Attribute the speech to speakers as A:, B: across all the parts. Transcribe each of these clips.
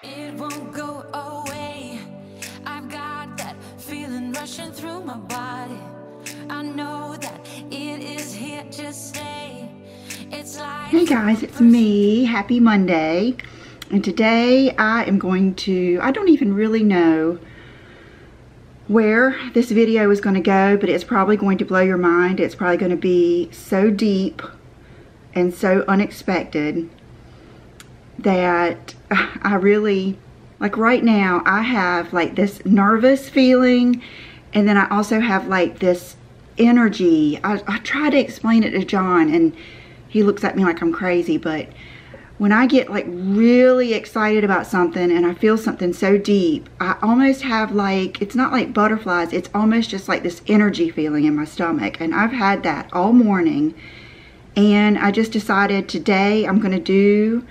A: It won't go away. I've got that feeling rushing through my body. I know that it is here to stay. It's like, hey guys, it's me. Happy Monday. And today I am going to, I don't even really know where this video is going to go, but it's probably going to blow your mind. It's probably going to be so deep and so unexpected that I really, like right now, I have like this nervous feeling, and then I also have like this energy. I try to explain it to John, and he looks at me like I'm crazy, but when I get like really excited about something and I feel something so deep, I almost have like, it's not like butterflies, it's almost just like this energy feeling in my stomach. And I've had that all morning, and I just decided today I'm gonna do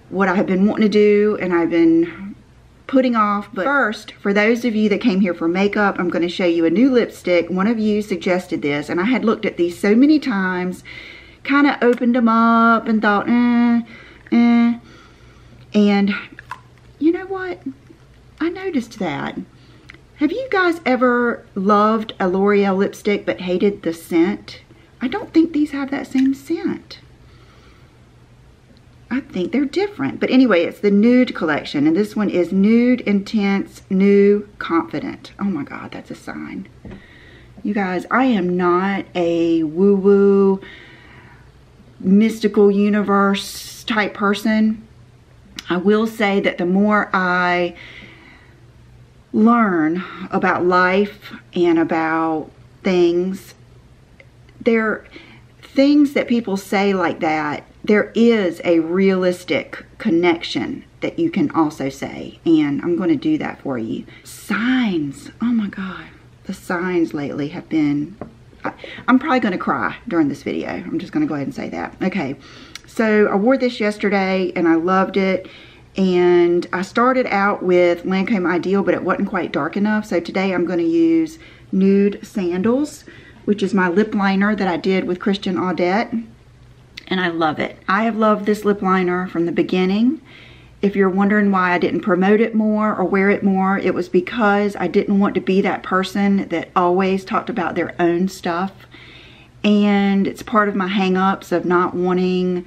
A: what I have been wanting to do and I've been putting off. But first, for those of you that came here for makeup, I'm gonna show you a new lipstick. One of you suggested this, and I had looked at these so many times, kind of opened them up and thought, and you know what? I noticed that. Have you guys ever loved a L'Oreal lipstick but hated the scent? I don't think these have that same scent. I think they're different. But anyway, it's the Nude collection, and this one is Nude Intense New Confident. Oh my God, that's a sign. You guys, I am not a woo-woo mystical universe type person. I will say that the more I learn about life and about things, there things that people say like that, there is a realistic connection that you can also say, and I'm going to do that for you. Signs, oh my God, the signs lately have been, I'm probably going to cry during this video. I'm just going to go ahead and say that. Okay, so I wore this yesterday and I loved it. And I started out with Lancome Ideal, but it wasn't quite dark enough. So today I'm going to use Nude Sandals, which is my lip liner that I did with Christian Audette. And I love it. I have loved this lip liner from the beginning. If you're wondering why I didn't promote it more or wear it more, it was because I didn't want to be that person that always talked about their own stuff. And it's part of my hang-ups of not wanting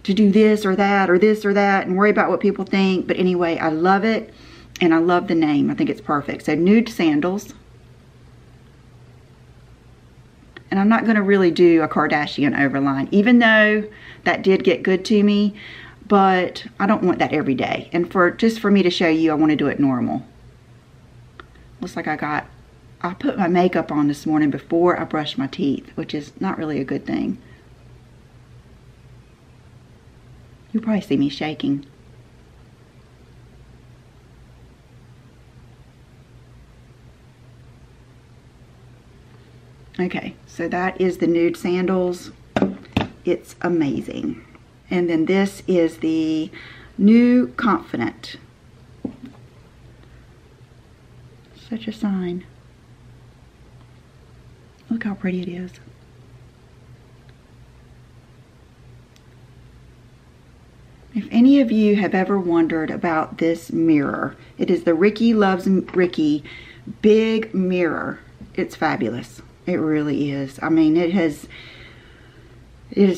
A: to do this or that and worry about what people think. But anyway, I love it, and I love the name. I think it's perfect. So Nude Sandals. And I'm not going to really do a Kardashian overline, even though that did get good to me. But I don't want that every day. And just for me to show you, I want to do it normal. Looks like I put my makeup on this morning before I brushed my teeth, which is not really a good thing. You'll probably see me shaking. Okay, so that is the Nude Sandals. It's amazing. And then this is the New Confident. Such a sign. Look how pretty it is. If any of you have ever wondered about this mirror, it is the Ricky Loves Ricky big mirror. It's fabulous. It really is. I mean, it has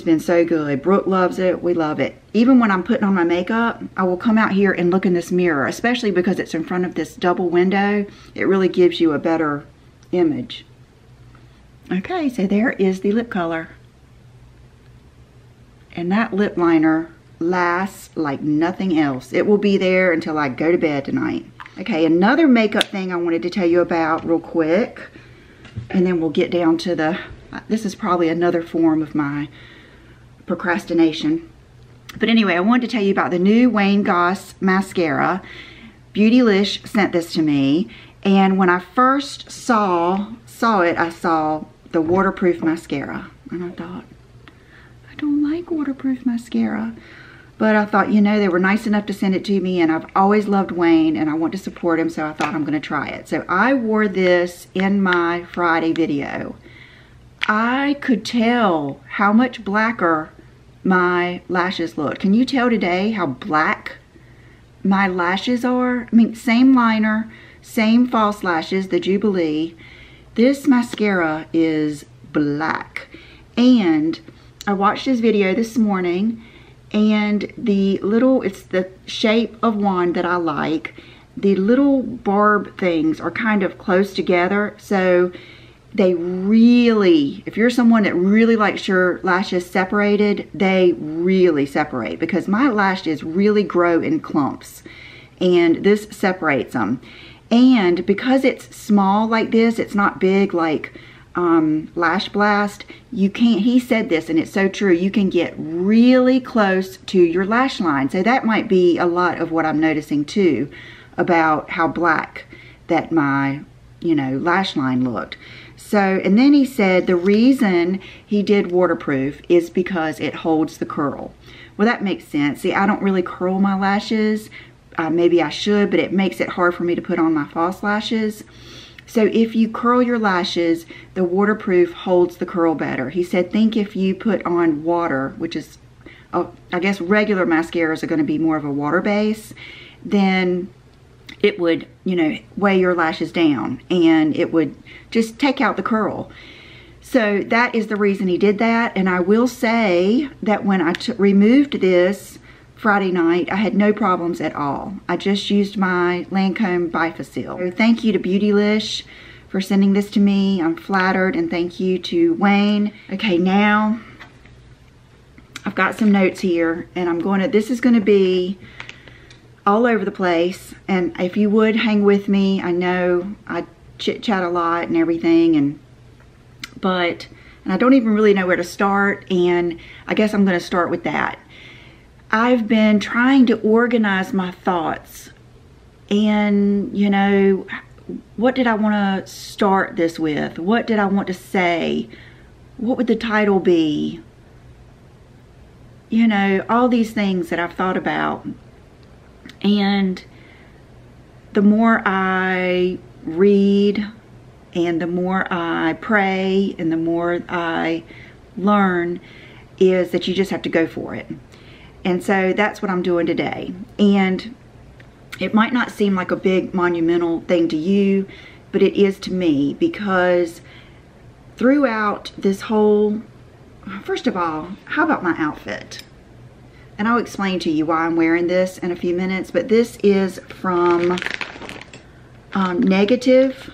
A: been so good. Brooke loves it. We love it. Even when I'm putting on my makeup, I will come out here and look in this mirror, especially because it's in front of this double window. It really gives you a better image. Okay, so there is the lip color. And that lip liner lasts like nothing else. It will be there until I go to bed tonight. Okay, another makeup thing I wanted to tell you about real quick. And then we'll get down to this is probably another form of my procrastination. But anyway, I wanted to tell you about the new Wayne Goss mascara. Beautylish sent this to me. And when I first saw it, I saw the waterproof mascara. And I thought, I don't like waterproof mascara. But I thought, you know, they were nice enough to send it to me, and I've always loved Wayne, and I want to support him, so I thought I'm going to try it. So I wore this in my Friday video. I could tell how much blacker my lashes looked. Can you tell today how black
B: my lashes are. I mean, same liner, same false lashes, the Jubilee. This mascara is black. And I watched this video this morning, and it's the shape of one that I like. The little barb things are kind of close together, so they really, if you're someone that really likes your lashes separated, they really separate, because my lashes really grow in clumps, and this separates them. And because it's small like this, it's not big like Lash Blast, you can't, he said this and it's so true, you can get really close to your lash line. So that might be a lot of what I'm noticing too, about how black that my, you know, lash line looked. So, and then he said the reason he did waterproof is because it holds the curl. Well, that makes sense. See, I don't really curl my lashes. Maybe I should, but it makes it hard for me to put on my false lashes. So if you curl your lashes, the waterproof holds the curl better. He said, think if you put on water, which is, I guess regular mascaras are going to be more of a water base, then it would, you know, weigh your lashes down and it would just take out the curl. So that is the reason he did that. And I will say that when I removed this Friday night, I had no problems at all. I just used my Lancome Bifacil. So thank you to Beautylish for sending this to me. I'm flattered, and thank you to Wayne. Okay, now I've got some notes here, and this is gonna be all over the place. And if you would hang with me, I know I chit chat a lot and everything, and I don't even really know where to start, and I guess I'm gonna start with that. I've been trying to organize my thoughts, and you know, what did I want to start this with? What did I want to say? What would the title be? You know, all these things that I've thought about. And the more I read, and the more I pray, and the more I learn, is that you just have to go for it. And so that's what I'm doing today. And it might not seem like a big monumental thing to you, but it is to me, because throughout this whole, first of all, how about my outfit? And I'll explain to you why I'm wearing this in a few minutes, but this is from Negative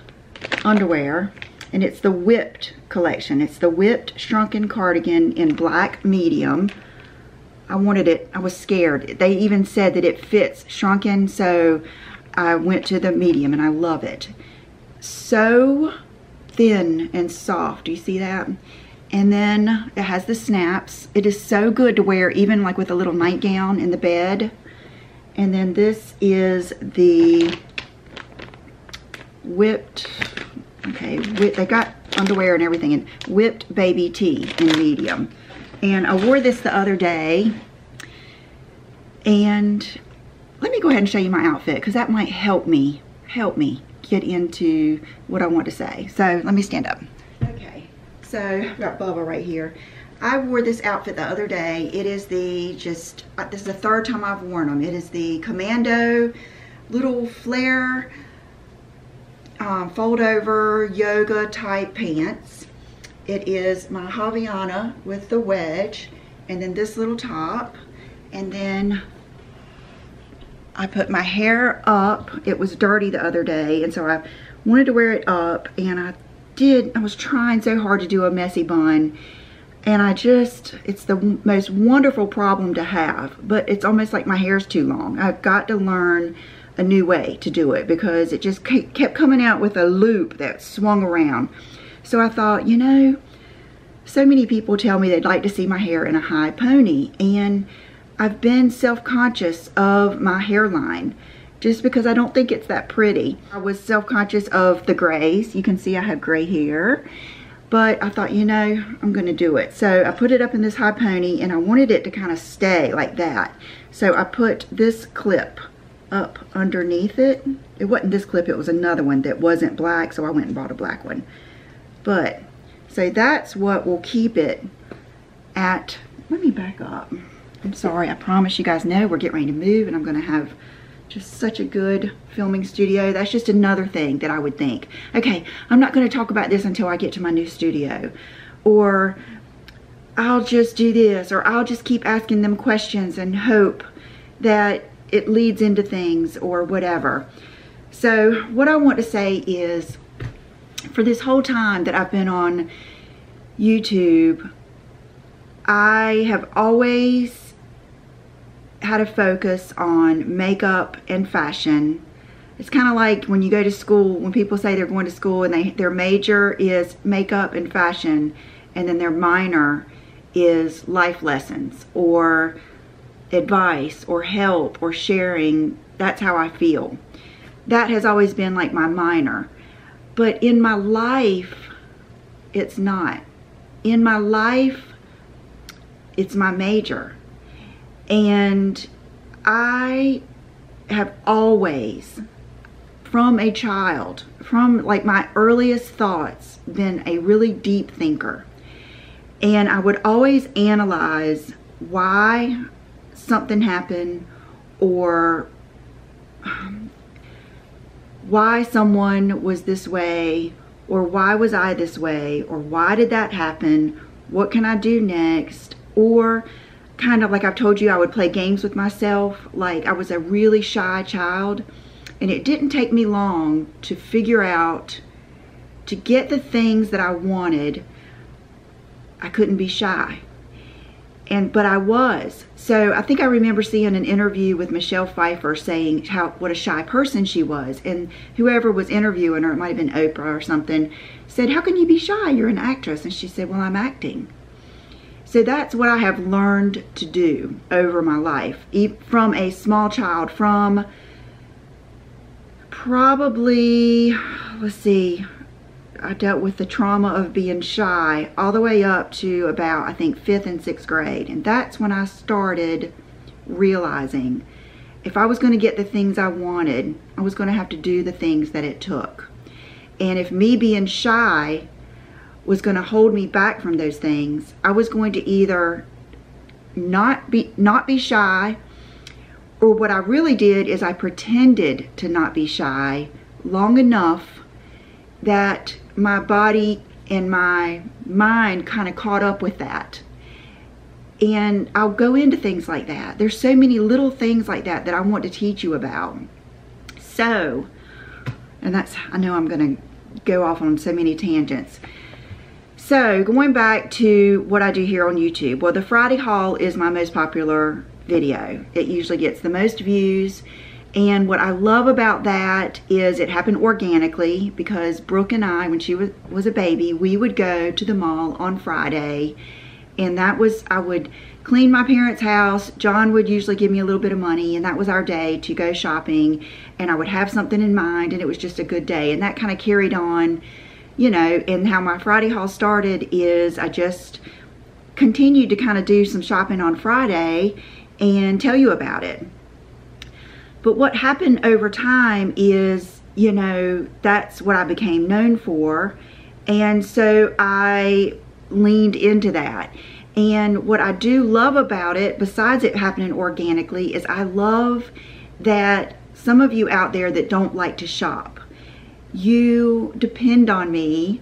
B: Underwear, and it's the Whipped collection. It's the Whipped Shrunken Cardigan in black medium. I wanted it, I was scared. They even said that it fits shrunken, so I went to the medium, and I love it. So thin and soft, do you see that? And then it has the snaps. It is so good to wear even like with a little nightgown in the bed. And then this is the Whipped, okay, they got underwear and everything, and Whipped Baby Tee in medium. And I wore this the other day, and let me go ahead and show you my outfit, because that might help me get into what I want to say. So let me stand up. Okay, so I've got Bubba right here. I wore this outfit the other day. It is this is the third time I've worn them. It is the Commando little flare fold over yoga type pants. It is my Havaiana with the wedge, and then this little top, and then I put my hair up. It was dirty the other day, and so I wanted to wear it up, and I was trying so hard to do a messy bun, and it's the most wonderful problem to have, but it's almost like my hair's too long. I've got to learn a new way to do it, because it just kept coming out with a loop that swung around. So I thought, you know, so many people tell me they'd like to see my hair in a high pony, and I've been self-conscious of my hairline just because I don't think it's that pretty. I was self-conscious of the grays. You can see I have gray hair, but I thought, you know, I'm gonna do it. So I put it up in this high pony, and I wanted it to kind of stay like that. So I put this clip up underneath it. It wasn't this clip, it was another one that wasn't black, so I went and bought a black one. But, so that's what will keep it at, let me back up. I'm sorry, I promise you guys know we're getting ready to move, and I'm gonna have Just such a good filming studio. That's just another thing that I would think, okay, I'm not going to talk about this until I get to my new studio, or I'll just do this, or I'll just keep asking them questions and hope that it leads into things or whatever. So what I want to say is, for this whole time that I've been on YouTube, I have always had a focus on makeup and fashion. It's kind of like when you go to school, when people say they're going to school and their major is makeup and fashion, and then their minor is life lessons or advice or help or sharing. That's how I feel. That has always been like my minor. But in my life, it's not. In my life, it's my major. And I have always, from a child, from like my earliest thoughts, been a really deep thinker. And I would always analyze why something happened, or why someone was this way, or why was I this way, or why did that happen? What can I do next? Or kind of like I've told you, I would play games with myself. Like I was a really shy child, and it didn't take me long to figure out, to get the things that I wanted, I couldn't be shy. But I was. So I think I remember seeing an interview with Michelle Pfeiffer saying what a shy person she was. And whoever was interviewing her, it might have been Oprah or something, said, how can you be shy? You're an actress. And she said, well, I'm acting. So that's what I have learned to do over my life. From a small child, from probably, let's see, I dealt with the trauma of being shy all the way up to about, I think, 5th and 6th grade. And that's when I started realizing if I was going to get the things I wanted, I was going to have to do the things that it took. And if me being shy was going to hold me back from those things, I was going to either not be shy, or what I really did is I pretended to not be shy long enough that my body and my mind kind of caught up with that. And I'll go into things like that. There's so many little things like that that I want to teach you about. So, and that's, I know I'm going to go off on so many tangents. So, going back to what I do here on YouTube. Well, the Friday haul is my most popular video. It usually gets the most views. And what I love about that is it happened organically, because Brooke and I, when she was a baby, we would go to the mall on Friday. And that was, I would clean my parents' house. John would usually give me a little bit of money, and that was our day to go shopping. And I would have something in mind, and it was just a good day. And that kind of carried on, you know. And how my Friday haul started is I just continued to kind of do some shopping on Friday and tell you about it. But what happened over time is, you know, that's what I became known for. And so I leaned into that. And what I do love about it, besides it happening organically, is I love that some of you out there that don't like to shop, you depend on me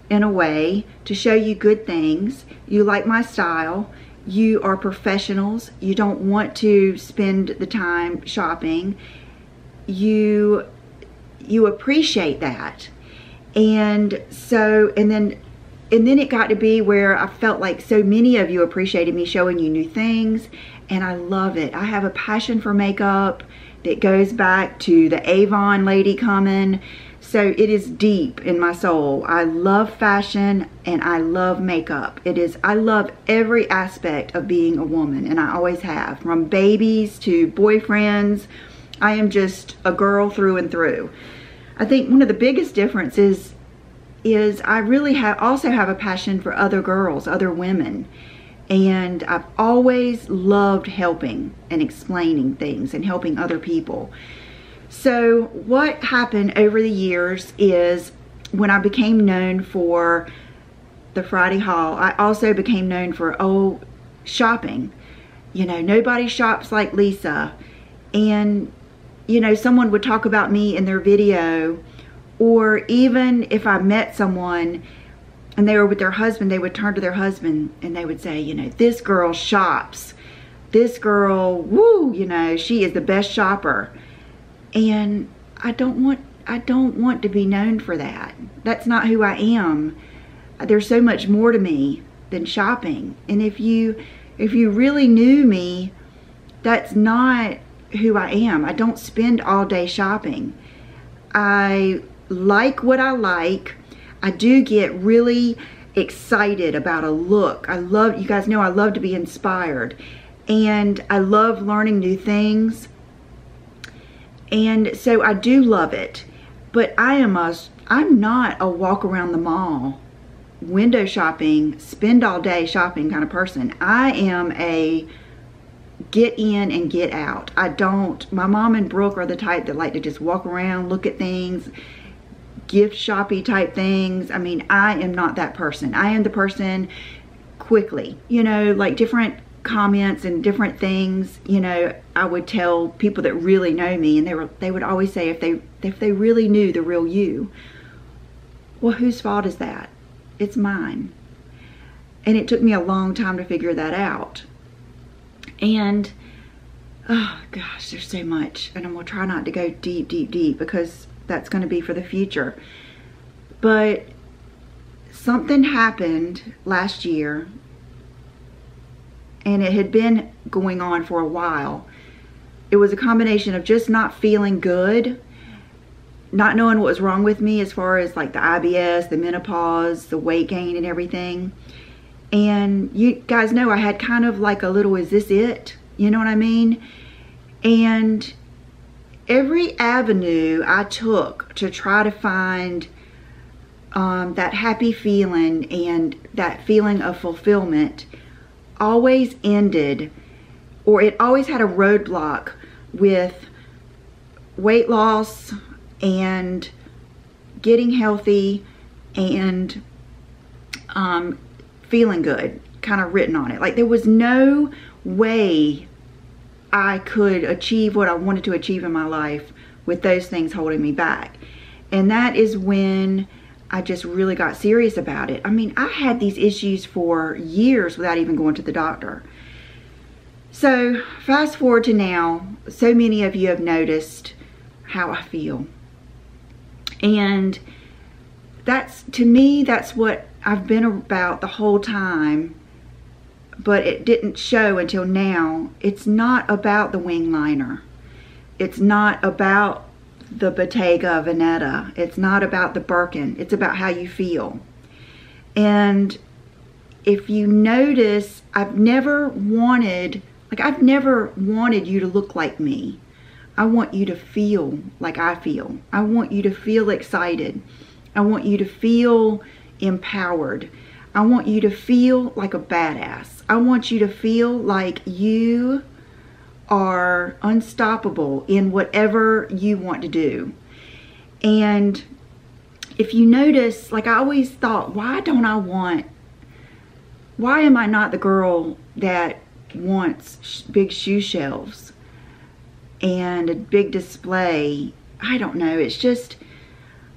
B: in a way to show you good things. You like my style. You are professionals. You don't want to spend the time shopping. You appreciate that. And so, and then it got to be where I felt like so many of you appreciated me showing you new things, and I love it. I have a passion for makeup that goes back to the Avon lady coming. So it is deep in my soul. I love fashion and I love makeup. I love every aspect of being a woman, and I always have. From babies to boyfriends, I am just a girl through and through. I think one of the biggest differences is I really also have a passion for other girls, other women. And I've always loved helping and explaining things and helping other people. So what happened over the years is when I became known for the Friday haul, I also became known for, shopping. You know, nobody shops like Lisa. And you know, someone would talk about me in their video, or even if I met someone and they were with their husband, they would turn to their husband and they would say, you know, this girl shops. This girl, woo, you know, she is the best shopper. And I don't want to be known for that. That's not who I am. There's so much more to me than shopping. And if you really knew me, that's not who I am. I don't spend all day shopping. I like what I like. I do get really excited about a look. You guys know I love to be inspired. And I love learning new things. And so I do love it. But I'm not a walk around the mall, window shopping, spend all day shopping kind of person. I am a get in and get out. My mom and Brooke are the type that like to just walk around, look at things, gift shoppy type things. I mean, I am not that person. I am the person quickly, you know, like different comments and different things, you know, I would tell people that really know me, and they would always say, if they really knew the real you. Well, whose fault is that? It's mine. And it took me a long time to figure that out. And oh gosh, there's so much, and I'm gonna try not to go deep because that's going to be for the future. But something happened last year, and it had been going on for a while. It was a combination of just not feeling good, not knowing what was wrong with me as far as like the IBS, the menopause, the weight gain and everything. And you guys know I had kind of like a little, is this it? You know what I mean? And every avenue I took to try to find that happy feeling and that feeling of fulfillment always ended, or it always had a roadblock with weight loss and getting healthy and feeling good kind of written on it. Like there was no way I could achieve what I wanted to achieve in my life with those things holding me back. And that is when I just really got serious about it. I mean, I had these issues for years without even going to the doctor. So fast forward to now, so many of you have noticed how I feel. And to me, that's what I've been about the whole time. But it didn't show until now. It's not about the wing liner. It's not about the Bottega Veneta. It's not about the Birkin. It's about how you feel. And if you notice, I've never wanted you to look like me. I want you to feel like I feel. I want you to feel excited. I want you to feel empowered. I want you to feel like a badass. I want you to feel like you are unstoppable in whatever you want to do. And if you notice, like I always thought, why am I not the girl that wants big shoe shelves and a big display? I don't know. It's just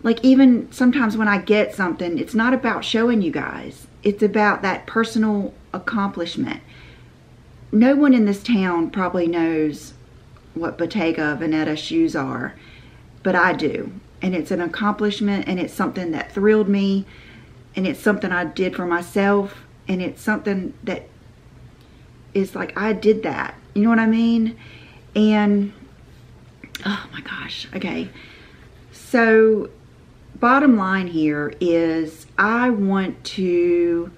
B: like, even sometimes when I get something, it's not about showing you guys. It's about that personal accomplishment. No one in this town probably knows what Bottega Veneta shoes are, but I do. And it's an accomplishment, and it's something that thrilled me, and it's something I did for myself, and it's something that is like, I did that. You know what I mean? And, oh my gosh, okay. So, bottom line here is I want to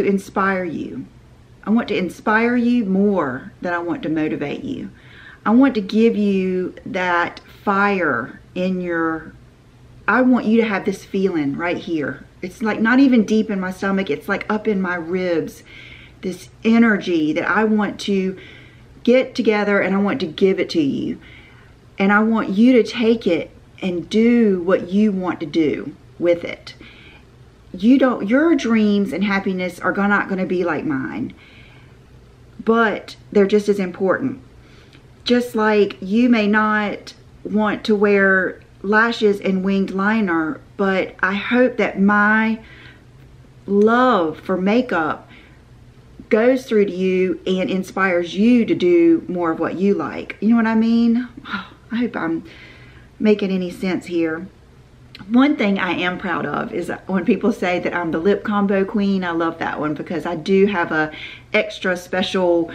B: inspire you. I want to inspire you more than I want to motivate you. I want to give you that fire in I want you to have this feeling right here. It's like not even deep in my stomach. It's like up in my ribs. This energy that I want to get together, and I want to give it to you. And I want you to take it and do what you want to do with it. Your dreams and happiness are not going to be like mine. but they're just as important. Just like you may not want to wear lashes and winged liner, but I hope that my love for makeup goes through to you and inspires you to do more of what you like. You know what I mean? I hope I'm making any sense here. One thing I am proud of is when people say that I'm the lip combo queen. I love that one because I do have a extra special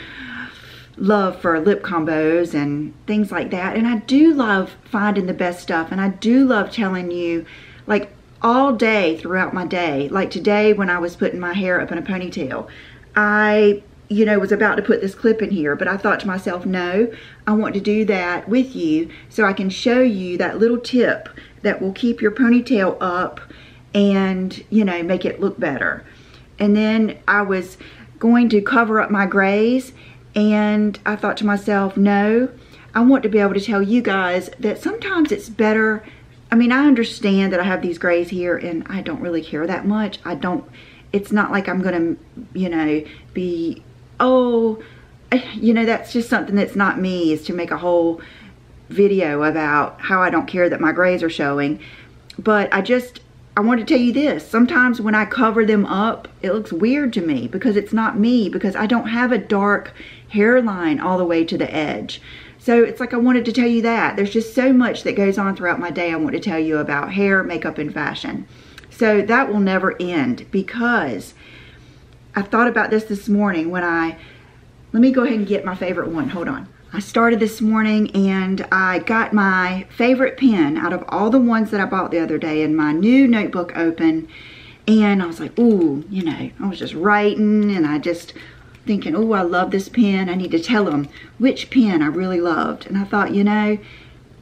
B: love for lip combos and things like that. And I do love finding the best stuff, and I do love telling you, like, all day throughout my day. Like today when I was putting my hair up in a ponytail, I was about to put this clip in here, but I thought to myself, no, I want to do that with you so I can show you that little tip that will keep your ponytail up and, make it look better. And then I was going to cover up my grays, and I thought to myself, no, I want to be able to tell you guys that sometimes it's better. I mean, I understand that I have these grays here and I don't really care that much. It's not like I'm gonna, be, that's just something that's not me, is to make a whole video about how I don't care that my grays are showing. But I want to tell you this. Sometimes when I cover them up, it looks weird to me because it's not me, because I don't have a dark hairline all the way to the edge. So it's like I wanted to tell you that. There's just so much that goes on throughout my day I want to tell you about hair, makeup, and fashion. So that will never end, because I thought about this morning when let me go ahead and get my favorite one. Hold on. I started this morning and I got my favorite pen out of all the ones that I bought the other day in my new notebook open. And I was like, ooh, I was just writing and I just thinking, oh, I love this pen. I need to tell them which pen I really loved. And I thought,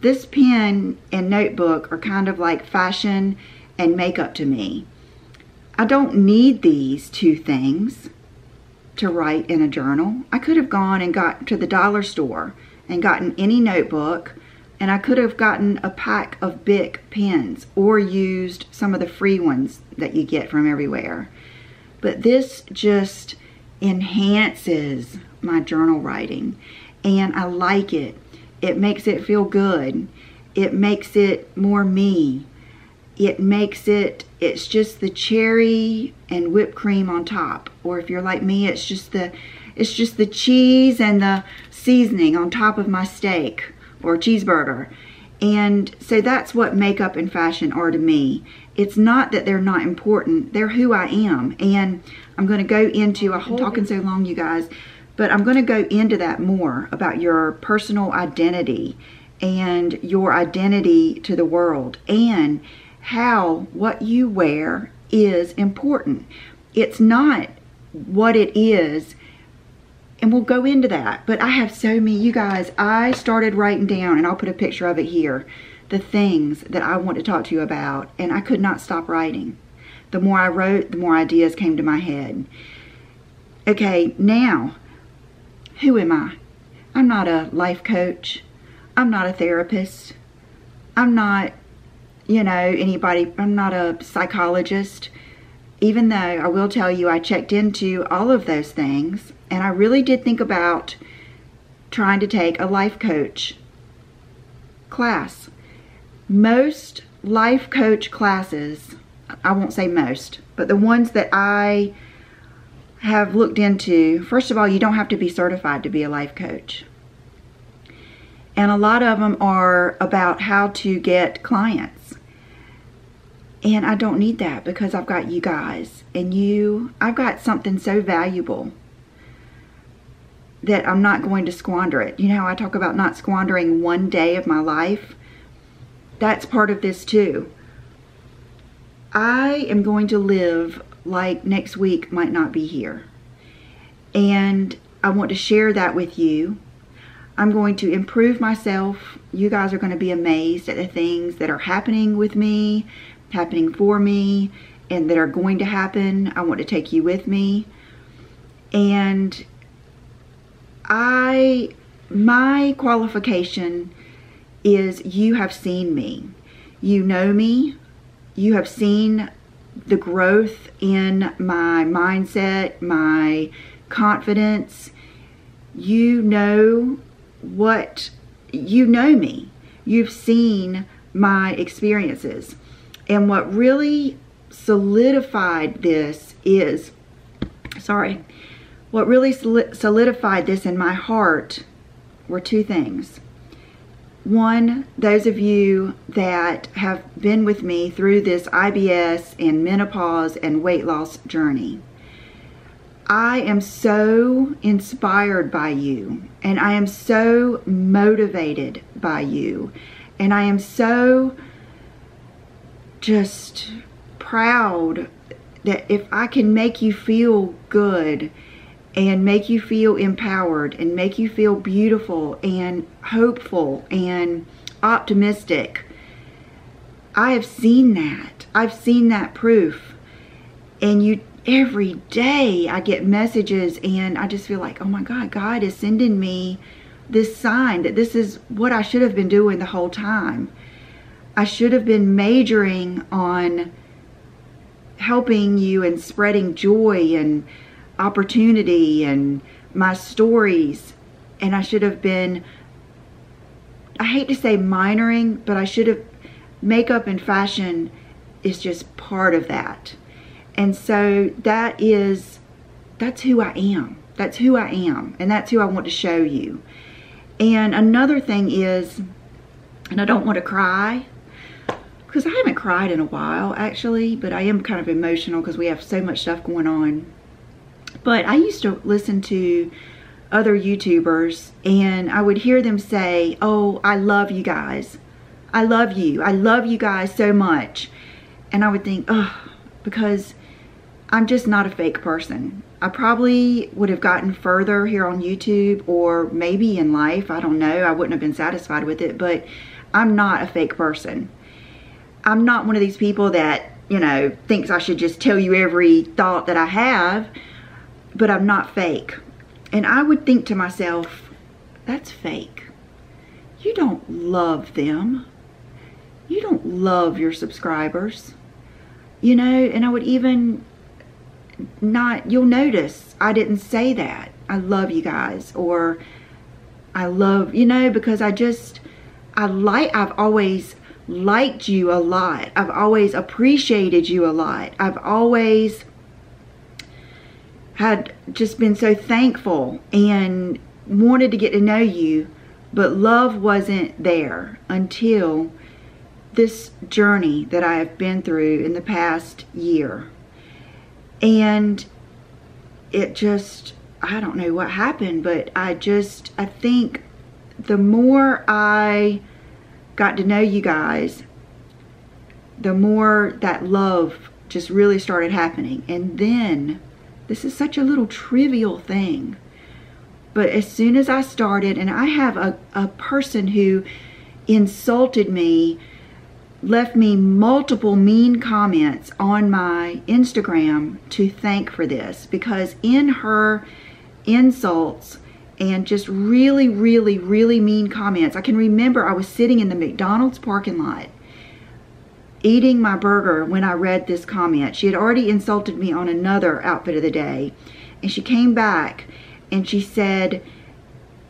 B: this pen and notebook are kind of like fashion and makeup to me. I don't need these two things to write in a journal. I could have gone and got to the dollar store and gotten any notebook, and I could have gotten a pack of Bic pens or used some of the free ones that you get from everywhere. But this just enhances my journal writing, and I like it. It makes it feel good. It makes it more me. It's just the cherry and whipped cream on top. Or if you're like me, it's just the cheese and the seasoning on top of my steak or cheeseburger. And so that's what makeup and fashion are to me. It's not that they're not important. They're who I am. And I'm going to go into, I'm talking so long, you guys, but I'm going to go into that more about your personal identity and your identity to the world, and how what you wear is important. It's not what it is, and we'll go into that. But I have so many, you guys, I started writing down, and I'll put a picture of it here, the things that I want to talk to you about, and I could not stop writing. The more I wrote, the more ideas came to my head. Okay, now, who am I? I'm not a life coach. I'm not a therapist. I'm not, anybody. I'm not a psychologist. Even though I will tell you I checked into all of those things, and I really did think about trying to take a life coach class. Most life coach classes, I won't say most, but the ones that I have looked into, first of all, you don't have to be certified to be a life coach. And a lot of them are about how to get clients. And I don't need that, because I've got you guys and you. I've got something so valuable that I'm not going to squander it. You know how I talk about not squandering one day of my life? That's part of this too. I am going to live like next week might not be here. And I want to share that with you. I'm going to improve myself. You guys are going to be amazed at the things that are happening with me, happening for me, and that are going to happen. I want to take you with me. And my qualification is you have seen me. You know me. You have seen the growth in my mindset, my confidence. you know me. You've seen my experiences. And what really solidified this is, what really solidified this in my heart were two things. One, those of you that have been with me through this IBS and menopause and weight loss journey. I am so inspired by you, and I am so motivated by you, and I am so just proud that if I can make you feel good and make you feel empowered and make you feel beautiful and hopeful and optimistic, I have seen that. I've seen that proof. And every day I get messages and I just feel like, oh my God, God is sending me this sign that this is what I should have been doing the whole time. I should have been majoring on helping you and spreading joy and opportunity and my stories. And I should have been, I hate to say minoring, but I should have, makeup and fashion is just part of that. And so that's who I am. That's who I am. And that's who I want to show you. And another thing is, and I don't want to cry, because I haven't cried in a while actually, but I am kind of emotional because we have so much stuff going on. But I used to listen to other YouTubers and I would hear them say, oh, I love you guys. I love you. I love you guys so much. And I would think, oh, because I'm just not a fake person. I probably would have gotten further here on YouTube or maybe in life. I don't know. I wouldn't have been satisfied with it, but I'm not a fake person. I'm not one of these people that, you know, thinks I should just tell you every thought that I have, but I'm not fake. And I would think to myself, that's fake. You don't love them. You don't love your subscribers. You know, and I would even not, you'll notice I didn't say that. I love you guys, or I love, you know, because I've always liked you a lot. I've always appreciated you a lot. I've always had just been so thankful and wanted to get to know you, but love wasn't there until this journey that I have been through in the past year. And it just, I don't know what happened, but I think the more I got to know you guys, the more that love just really started happening. And then, this is such a little trivial thing, but as soon as I started, and I have a person who insulted me, left me multiple mean comments on my Instagram to thank for this, because in her insults and just really, really, really mean comments, I can remember I was sitting in the McDonald's parking lot eating my burger when I read this comment. She had already insulted me on another outfit of the day, and she came back and she said,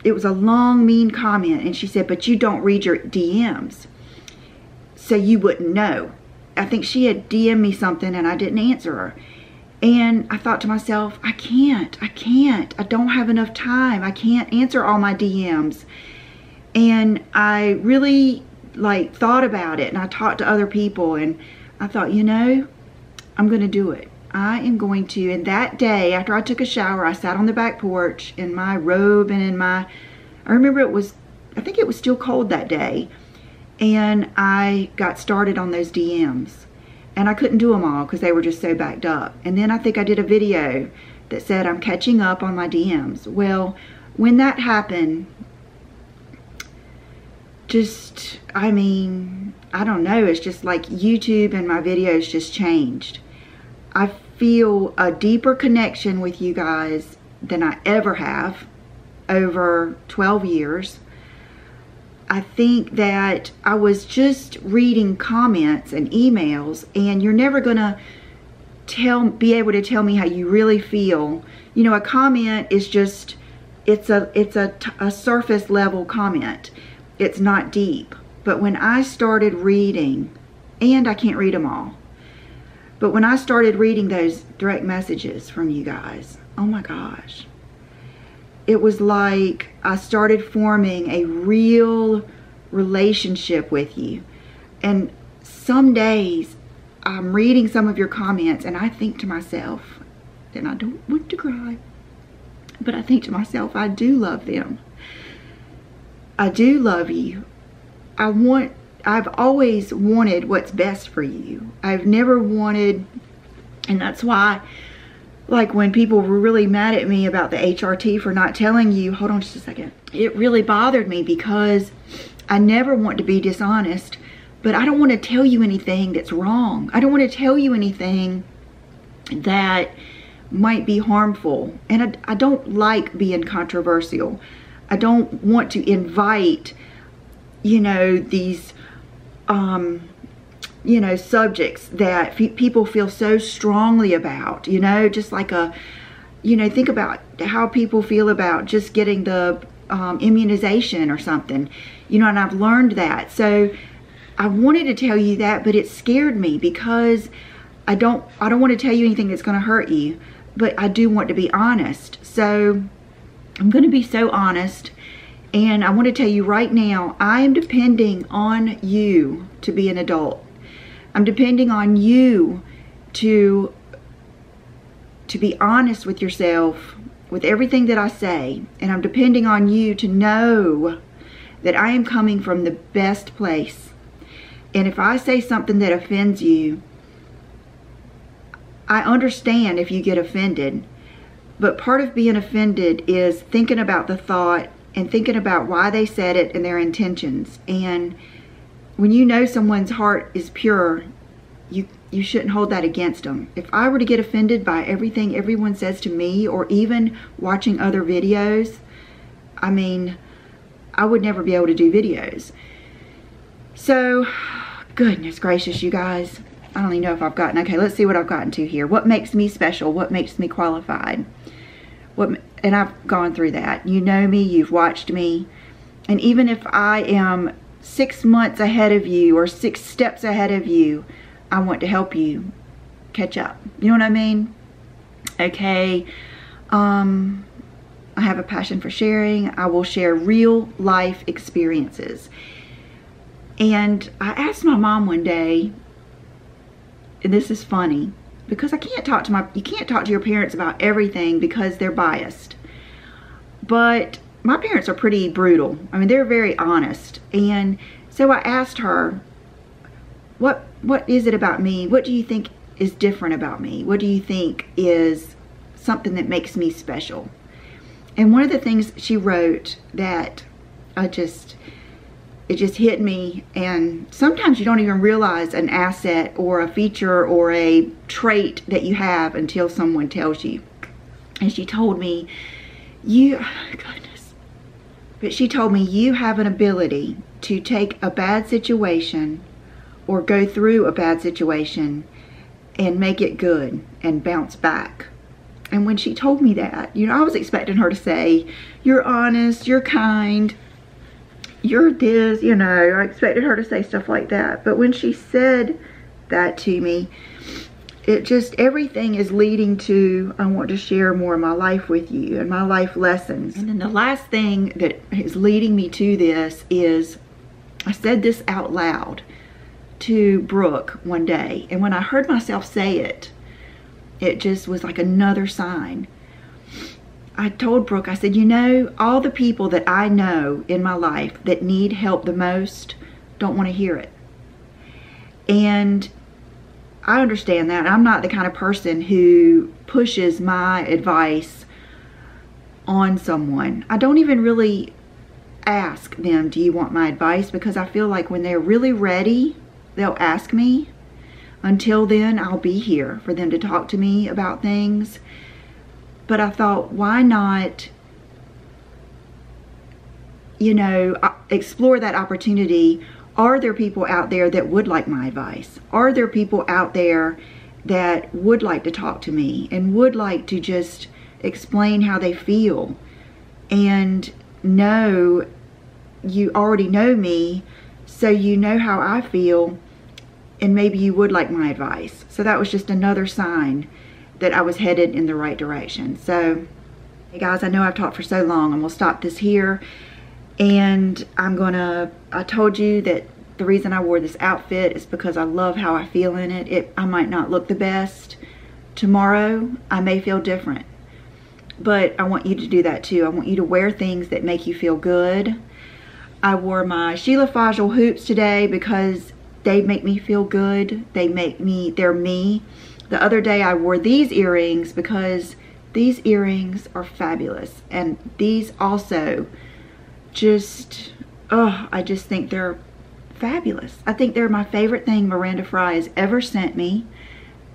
B: it was a long mean comment, and she said, but you don't read your DMs, so you wouldn't know. I think she had DM'd me something and I didn't answer her. And I thought to myself, I can't. I don't have enough time. I can't answer all my DMs. And I really thought about it, and I talked to other people, and I thought, you know, I'm going to do it. I am going to. And that day, after I took a shower, I sat on the back porch in my robe and in my, I remember I think it was still cold that day. And I got started on those DMs. And I couldn't do them all because they were just so backed up. And then I think I did a video that said I'm catching up on my DMs. Well, when that happened, I don't know. It's just like YouTube and my videos just changed. I feel a deeper connection with you guys than I ever have over 12 years. I think that I was just reading comments and emails, and you're never gonna be able to tell me how you really feel. You know, a comment is just it's a surface level comment. It's not deep. But when I started reading, and I can't read them all, but when I started reading those direct messages from you guys, oh my gosh, it was like I started forming a real relationship with you. And some days I'm reading some of your comments and I think to myself, and I don't want to cry, but I think to myself, I do love them. I do love you. I've always wanted what's best for you. I've never wanted, and that's why, like when people were really mad at me about the HRT for not telling you, hold on just a second. It really bothered me because I never want to be dishonest, but I don't want to tell you anything that's wrong. I don't want to tell you anything that might be harmful. And I don't like being controversial. I don't want to invite, you know, these, you know, subjects that people feel so strongly about, you know, just like you know, think about how people feel about just getting the immunization or something, you know, and I've learned that. So I wanted to tell you that, but it scared me because I don't want to tell you anything that's going to hurt you, but I do want to be honest. So I'm going to be so honest. And I want to tell you right now, I am depending on you to be an adult. I'm depending on you to be honest with yourself, with everything that I say. And I'm depending on you to know that I am coming from the best place. And if I say something that offends you, I understand if you get offended. But part of being offended is thinking about the thought and thinking about why they said it and their intentions. And when you know someone's heart is pure, you shouldn't hold that against them. If I were to get offended by everything everyone says to me, or even watching other videos, I mean, I would never be able to do videos. So, goodness gracious, you guys. I don't even know if I've gotten, okay, let's see what I've gotten to here. What makes me special? What makes me qualified? And I've gone through that. You know me, you've watched me. And even if I am 6 months ahead of you or 6 steps ahead of you, I want to help you catch up. You know what I mean? Okay. I have a passion for sharing. I will share real life experiences. And I asked my mom one day, and this is funny, because you can't talk to your parents about everything because they're biased. But my parents are pretty brutal. I mean, they're very honest. And so I asked her, what is it about me? What do you think is different about me? What do you think is something that makes me special? And one of the things she wrote that it just hit me, and sometimes you don't even realize an asset or a feature or a trait that you have until someone tells you. And she told me, she told me, you have an ability to take a bad situation or go through a bad situation and make it good and bounce back. And when she told me that, you know, I was expecting her to say, you're honest, you're kind, you're this, you know, I expected her to say stuff like that. But when she said that to me, it just, everything is leading to, I want to share more of my life with you and my life lessons. And then the last thing that is leading me to this is, I said this out loud to Brooke one day. And when I heard myself say it, it just was like another sign. I told Brooke, I said, you know, all the people that I know in my life that need help the most don't want to hear it. And I understand that. I'm not the kind of person who pushes my advice on someone. I don't even really ask them, do you want my advice? Because I feel like when they're really ready, they'll ask me. Until then, I'll be here for them to talk to me about things. But I thought, why not, you know, explore that opportunity? Are there people out there that would like my advice? Are there people out there that would like to talk to me and would like to just explain how they feel and know you already know me, so you know how I feel, and maybe you would like my advice. So that was just another sign that I was headed in the right direction. So, hey guys, I know I've talked for so long. I'm gonna stop this here, and I told you that the reason I wore this outfit is because I love how I feel in it. I might not look the best. Tomorrow, I may feel different. But I want you to do that too. I want you to wear things that make you feel good. I wore my Sheila Fajl hoops today because they make me feel good. They're me. The other day I wore these earrings because these earrings are fabulous. And these also I just think they're fabulous. I think they're my favorite thing Miranda Fry has ever sent me.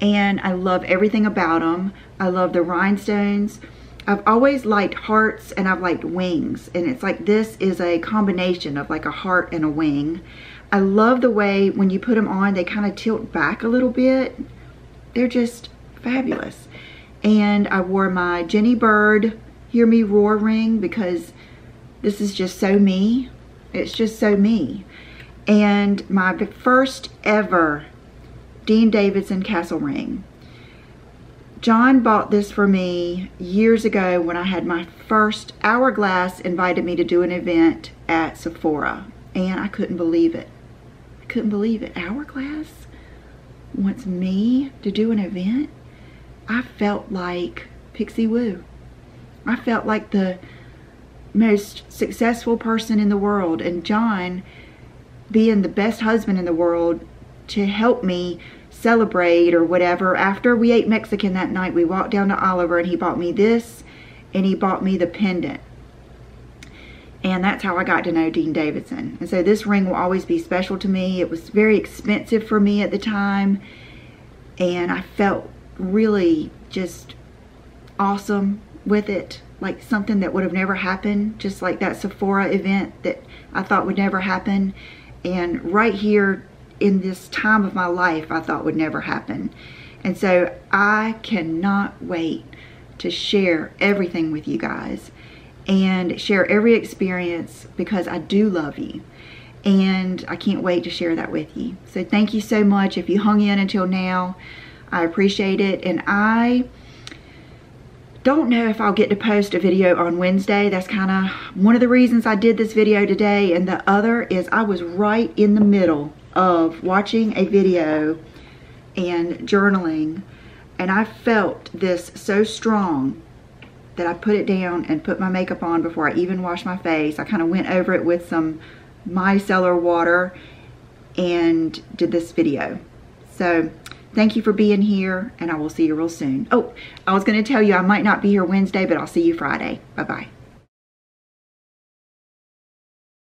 B: And I love everything about them. I love the rhinestones. I've always liked hearts, and I've liked wings. And it's like this is a combination of like a heart and a wing. I love the way when you put them on, they kind of tilt back a little bit. They're just fabulous. And I wore my Jenny Bird Hear Me Roar ring because this is just so me. It's just so me. And my first ever Dean Davidson Castle ring. John bought this for me years ago when I had my first Hourglass invited me to do an event at Sephora, and I couldn't believe it. I couldn't believe it. Hourglass wants me to do an event? I felt like Pixie Woo. I felt like the most successful person in the world, and John, being the best husband in the world, to help me celebrate or whatever. After we ate Mexican that night, we walked down to Oliver and he bought me this, and he bought me the pendant. And that's how I got to know Dean Davidson. And so this ring will always be special to me. It was very expensive for me at the time, and I felt really just awesome with it, like something that would have never happened, just like that Sephora event that I thought would never happen. And right here in this time of my life, I thought would never happen. And so I cannot wait to share everything with you guys and share every experience, because I do love you, and I can't wait to share that with you. So thank you so much if you hung in until now. I appreciate it. And I don't know if I'll get to post a video on Wednesday. That's kind of one of the reasons I did this video today. And the other is I was right in the middle of watching a video and journaling, and I felt this so strong that I put it down and put my makeup on before I even washed my face. I kind of went over it with some micellar water and did this video. So thank you for being here, and I will see you real soon. Oh, I was going to tell you I might not be here Wednesday, but I'll see you Friday. Bye-bye.